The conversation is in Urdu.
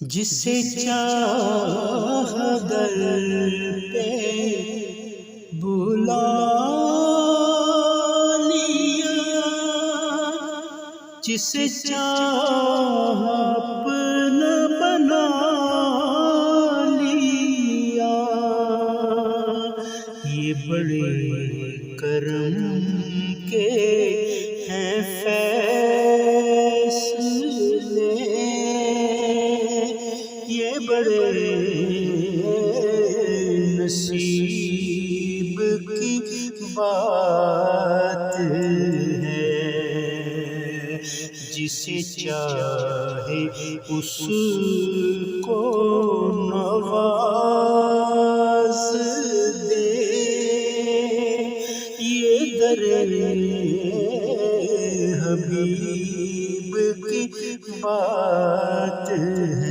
جسے چاہ در پہ بلا لیا، جسے چاہ اپنا بنا لیا، یہ بڑے کرم کے ہیں فیصلے، یہ بڑے نصیب کی بات ہے، جسے چاہے اس کو نواز دے، یہ در حبیب کی بات ہے۔